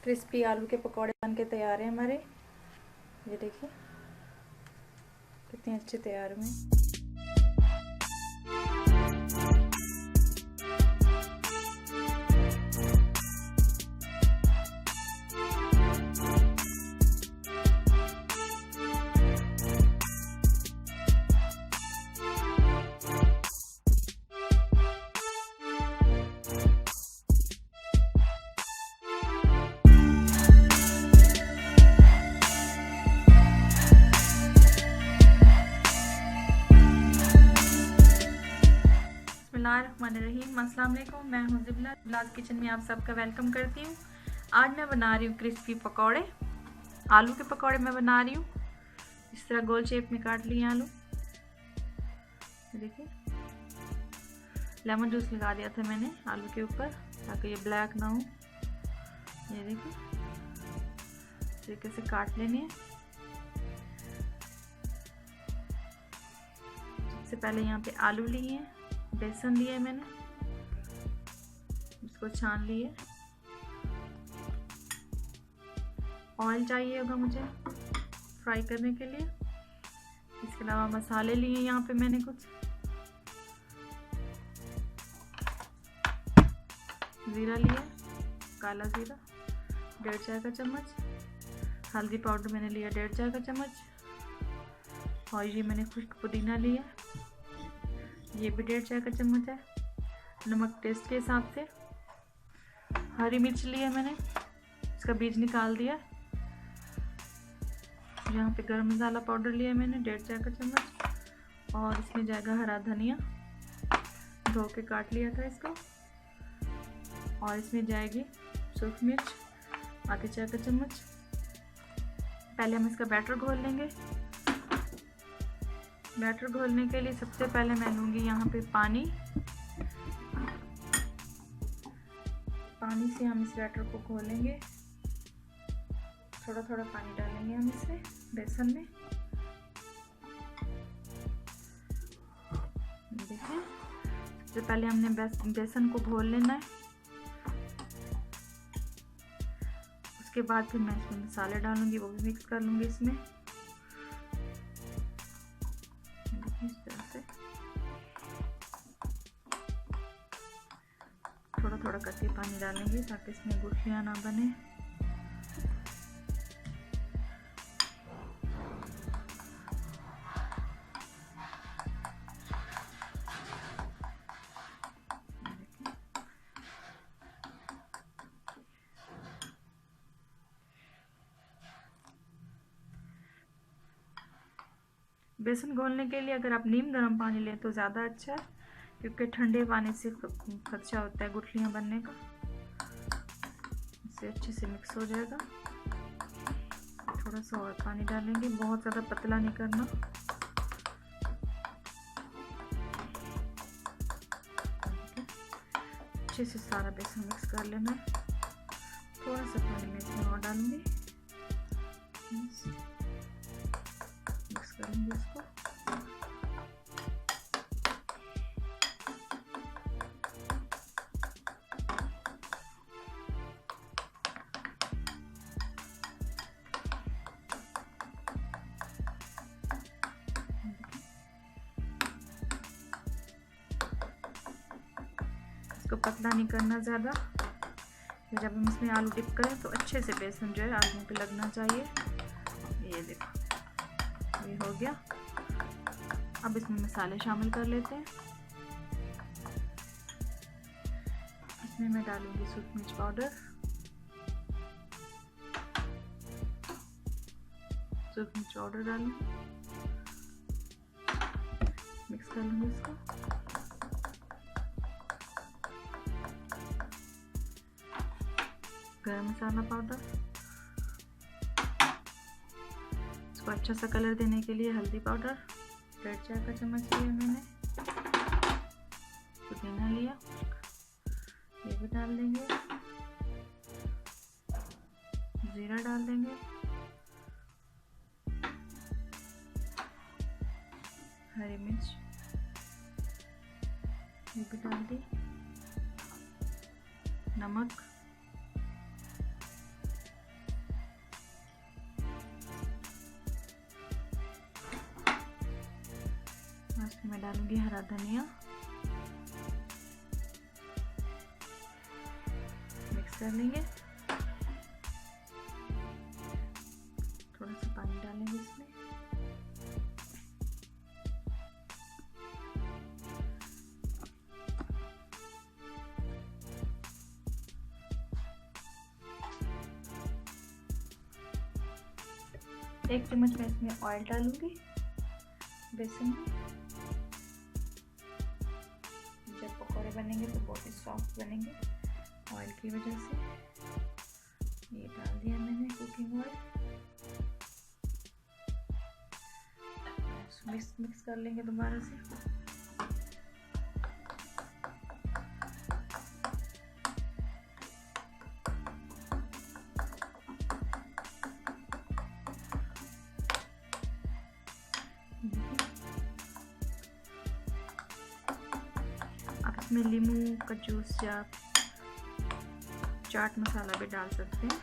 Crispy आलू के पकौड़े बन के तैयार हैं हमारे। ये देखिए कितने अच्छे तैयार हुए हैं। बिस्मिल्लाहिर्रहमानिर्रहीम। अस्सलाम वालेकुम, मैं हूँ ज़िबलास किचन में आप सबका वेलकम करती हूँ। आज मैं बना रही हूँ क्रिस्पी पकौड़े, आलू के पकौड़े मैं बना रही हूँ। इस तरह गोल शेप में काट लिए आलू। देखिए लेमन जूस लगा दिया था मैंने आलू के ऊपर ताकि ये ब्लैक ना हो। ये देखिए इस तरीके से काट लेनी है। सबसे पहले यहाँ पे आलू लिए हैं, बेसन लिए मैंने, इसको छान लिए। ऑयल चाहिए होगा मुझे फ्राई करने के लिए। इसके अलावा मसाले लिए यहाँ पे मैंने कुछ ज़ीरा लिया, काला ज़ीरा 1.5 चाय का चम्मच, हल्दी पाउडर मैंने लिया 1.5 चाय का चम्मच, और ये मैंने खुश्क पुदीना लिया, ये भी 1.5 चाय का चम्मच है। नमक टेस्ट के हिसाब से। हरी मिर्च ली है मैंने, इसका बीज निकाल दिया। यहाँ पे गरम मसाला पाउडर लिया मैंने 1.5 चाय का चम्मच, और इसमें जाएगा हरा धनिया, धो के काट लिया था इसको, और इसमें जाएगी सूखी मिर्च आधी चाय का चम्मच। पहले हम इसका बैटर घोल लेंगे। बैटर घोलने के लिए सबसे पहले मैं लूँगी यहाँ पे पानी से हम इस बैटर को घोलेंगे। थोड़ा थोड़ा पानी डालेंगे हम इसमें बेसन में। देखिए सबसे पहले हमने बेसन को घोल लेना है। उसके बाद फिर मैं इसमें मसाले डालूंगी, वो भी मिक्स कर लूँगी इसमें। इस तरह से थोड़ा थोड़ा करके पानी डालेंगे ताकि इसमें गुठलियाँ ना बने। बेसन घोलने के लिए अगर आप नीम गर्म पानी लें तो ज़्यादा अच्छा है, क्योंकि ठंडे पानी से खदशा होता है गुठलियाँ बनने का। इससे अच्छे से मिक्स हो जाएगा। थोड़ा सा और पानी डालेंगे, बहुत ज़्यादा पतला नहीं करना। अच्छे से सारा बेसन मिक्स कर लेना है। थोड़ा सा पानी मैं इसमें और डालूंगी, मिक्स करेंगे इसको। इसको पतला नहीं करना ज़्यादा। जब हम इसमें आलू डिप करें तो अच्छे से बेसन जो है आलू पे लगना चाहिए। ये देखो ये हो गया। अब इसमें मसाले शामिल कर लेते हैं। इसमें मैं डालूंगी सूखी मिर्च पाउडर, डालूंगी, मिक्स कर लूंगी इसको। गरम मसाला पाउडर, इसको अच्छा सा कलर देने के लिए हल्दी पाउडर 1.5 चाय का चम्मच लिया मैंने। पुदीना लिया, ये भी डाल देंगे। जीरा डाल देंगे, हरी मिर्च ये भी डाल दी, नमक, मैं डालूंगी हरा धनिया, मिक्स कर लेंगे। थोड़ा सा पानी डालेंगे इसमें। एक चम्मच मैं इसमें ऑयल डालूंगी बेसन में। जब पकौड़े बनेंगे तो बहुत ही सॉफ्ट बनेंगे ऑयल की वजह से। ये डाल दिया मैंने कुकिंग ऑयल। मिक्स कर लेंगे दोबारा से। आप इसमें नींबू का जूस या चाट मसाला भी डाल सकते हैं,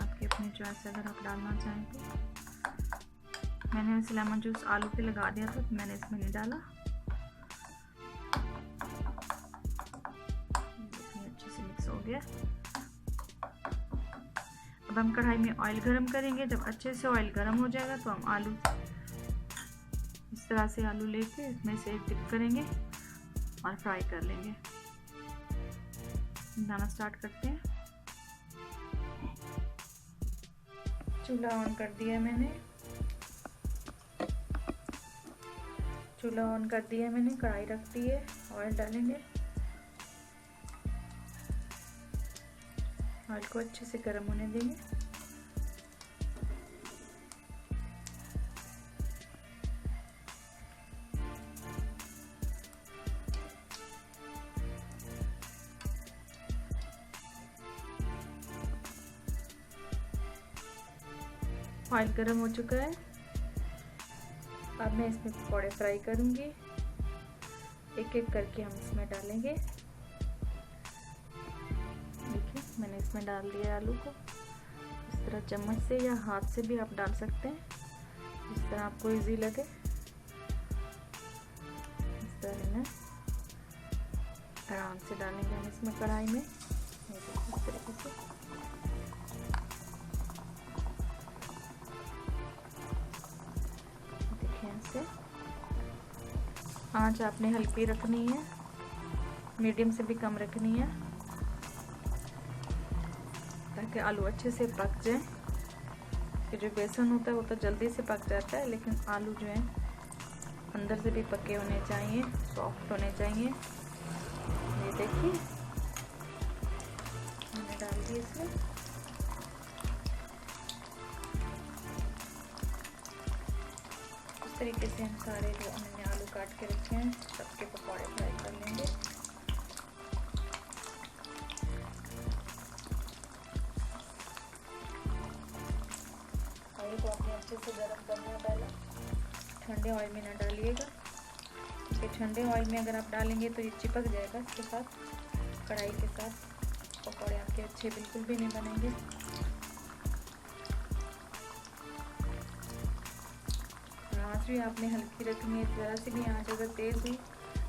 आपकी अपनी चॉइस अगर आप डालना चाहें तो। मैंने वैसे लेमन जूस आलू पे लगा दिया था तो मैंने इसमें नहीं डाला। अच्छे से मिक्स हो गया। अब हम कढ़ाई में ऑयल गरम करेंगे। जब अच्छे से ऑयल गरम हो जाएगा तो हम आलू इस तरह से आलू लेके इसमें से डिप करेंगे और फ्राई कर लेंगे। बनाना स्टार्ट करते हैं। चूल्हा ऑन कर दिया मैंने। कढ़ाई रख दी है। ऑयल डालेंगे। ऑयल को अच्छे से गर्म होने देंगे। ऑयल गर्म हो चुका है। अब मैं इसमें पकौड़े फ्राई करूंगी। एक एक करके हम इसमें डालेंगे। देखिए मैंने इसमें डाल दिया आलू को। इस तरह चम्मच से या हाथ से भी आप डाल सकते हैं, जिस तरह आपको इजी लगे। इस तरह में आराम से डालेंगे हम इसमें कढ़ाई में। इस तरीके से आंच आपने हल्की रखनी है, मीडियम से भी कम रखनी है, ताकि आलू अच्छे से पक जाए। कि जो बेसन होता है वो तो जल्दी से पक जाता है, लेकिन आलू जो है अंदर से भी पके होने चाहिए, सॉफ्ट होने चाहिए। ये देखिए मैंने डाल दिए इसमें। इस तरीके से हम सारे जो हमने आलू काट के रखे हैं सबके पकौड़े फ्राई कर लेंगे। ऑयल को आपने अच्छे से गर्म करना है। पहले ठंडे ऑयल में ना डालिएगा, क्योंकि ठंडे ऑयल में अगर आप डालेंगे तो ये चिपक जाएगा इसके साथ, कढ़ाई के साथ। पकौड़े आपके अच्छे बिल्कुल भी नहीं बनेंगे। आँच भी आपने हल्की रखनी है। ज़रा सी भी आँच अगर तेज़ हुई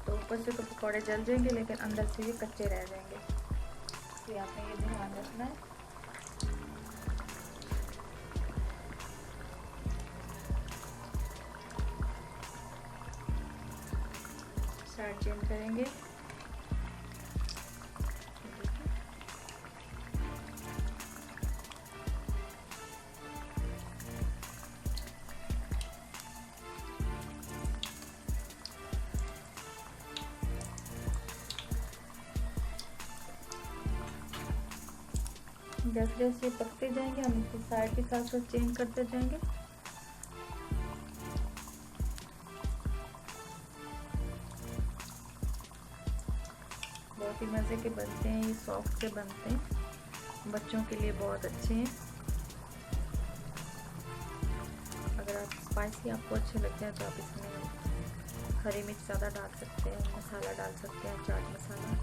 तो ऊपर से तो पकौड़े जल जाएंगे, लेकिन अंदर से ये कच्चे रह जाएंगे। इसलिए आपने ये ध्यान रखना है। साइड चेंज करेंगे। जैसे जैसे पकते जाएंगे हम इसको साइड के साथ साथ चेंज करते जाएंगे। बहुत ही मज़े के बनते हैं, ये सॉफ्ट से बनते हैं, बच्चों के लिए बहुत अच्छे हैं। अगर आप स्पाइसी आपको अच्छे लगते हैं तो आप इसमें हरी मिर्च ज़्यादा डाल सकते हैं, मसाला डाल सकते हैं, चाट मसाला।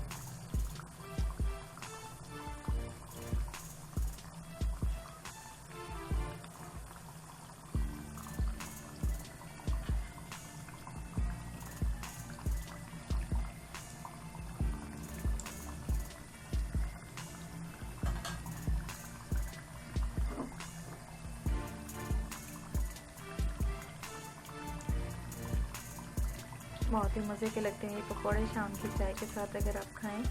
बहुत ही मज़े के लगते हैं ये पकौड़े, शाम की चाय के साथ अगर आप खाएं।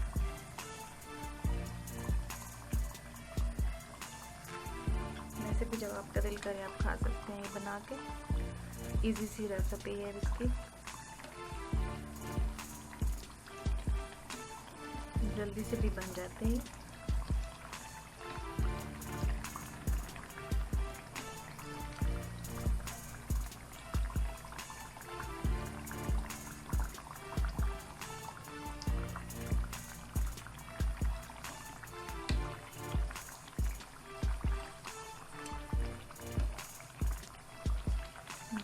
वैसे भी जब आपका दिल करे आप खा सकते हैं ये बना के। इजी सी रेसिपी है इसकी, जल्दी से भी बन जाते हैं।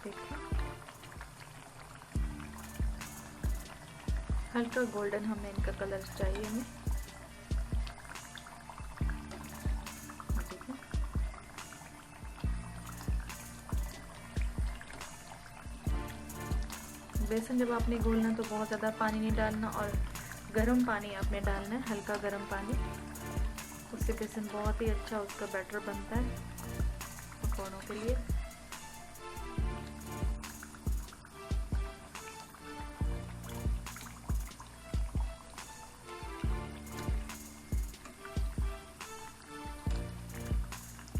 देखिए हल्का गोल्डन हमें इनका कलर चाहिए हमें। देखिए बेसन जब आपने घोलना तो बहुत ज़्यादा पानी नहीं डालना, और गर्म पानी आपने डालना है, हल्का गर्म पानी। उससे बेसन बहुत ही अच्छा उसका बैटर बनता है पकौड़ों के लिए।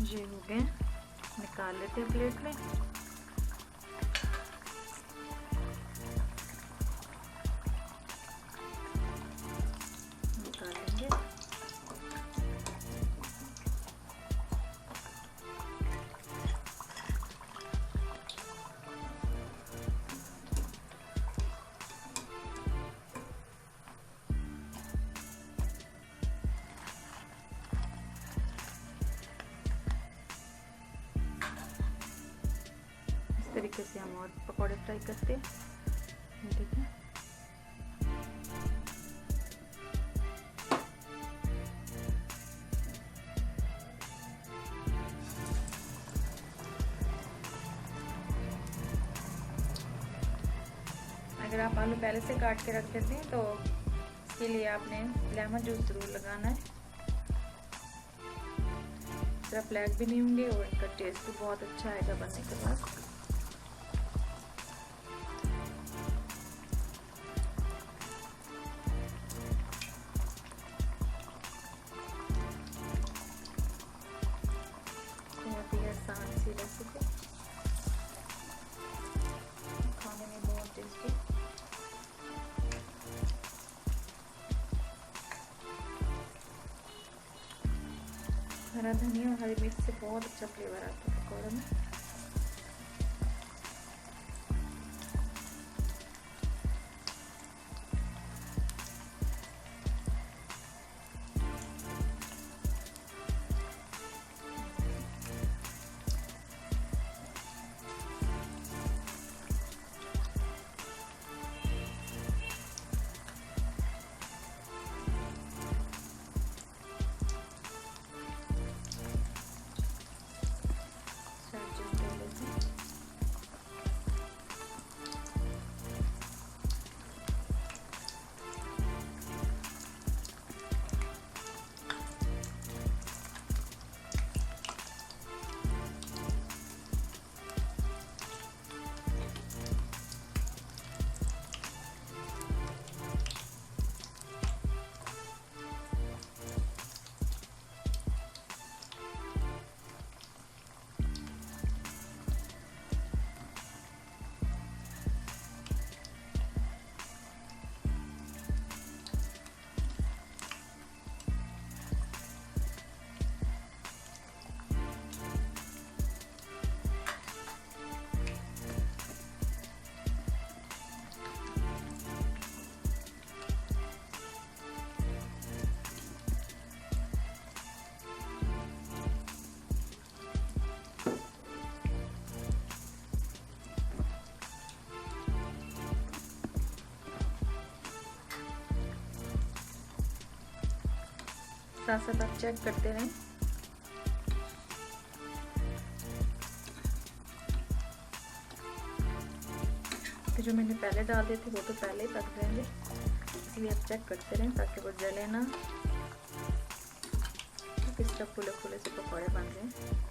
ये हो गए, निकाल लेते हैं प्लेट में। निकाल लेंगे। तरीके से हम और पकौड़े फ्राई करते हैं। देखिए अगर आप आलू पहले से काट के रख देते हैं तो इसके लिए आपने लेमन जूस ज़रूर लगाना है। सिर्फ ब्लैक भी नहीं होंगे और इनका टेस्ट भी बहुत अच्छा आएगा बनने के बाद। बहुत ही आसान सी रेसिपी, खाने में बहुत टेस्टी। हरा धनिया और हरी मिर्च से बहुत अच्छा फ्लेवर आता है पकौड़े में। साथ साथ आप चेक करते रहें। तो जो मैंने पहले डाल दिए थे वो तो पहले ही पक जाएंगे, इसलिए आप चेक करते रहें ताकि वो जले ना। किस तरह फूले फूले से पकौड़े बन रहे हैं।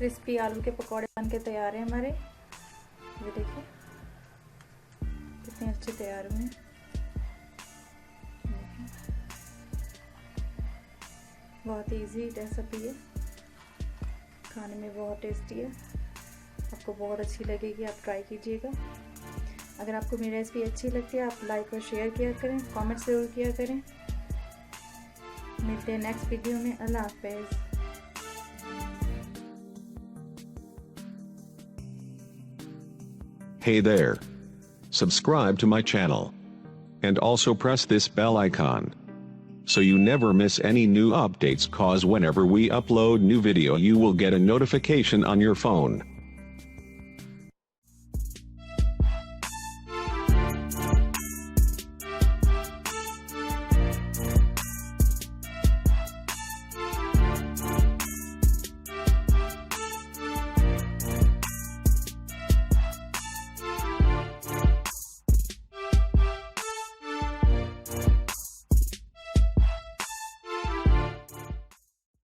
क्रिस्पी आलू के पकौड़े बन के तैयार हैं हमारे। ये देखिए कितने अच्छे तैयार हुए हैं। बहुत इजी रेसिपी है, खाने में बहुत टेस्टी है, आपको बहुत अच्छी लगेगी, आप ट्राई कीजिएगा। अगर आपको मेरी रेसिपी अच्छी लगती है आप लाइक और शेयर किया करें, कमेंट ज़रूर किया करें। मिलते हैं नेक्स्ट वीडियो में। अल्लाह हाफ़िज़। Hey there. Subscribe to my channel. And also press this bell icon, so you never miss any new updates, cause whenever we upload new video you will get a notification on your phone.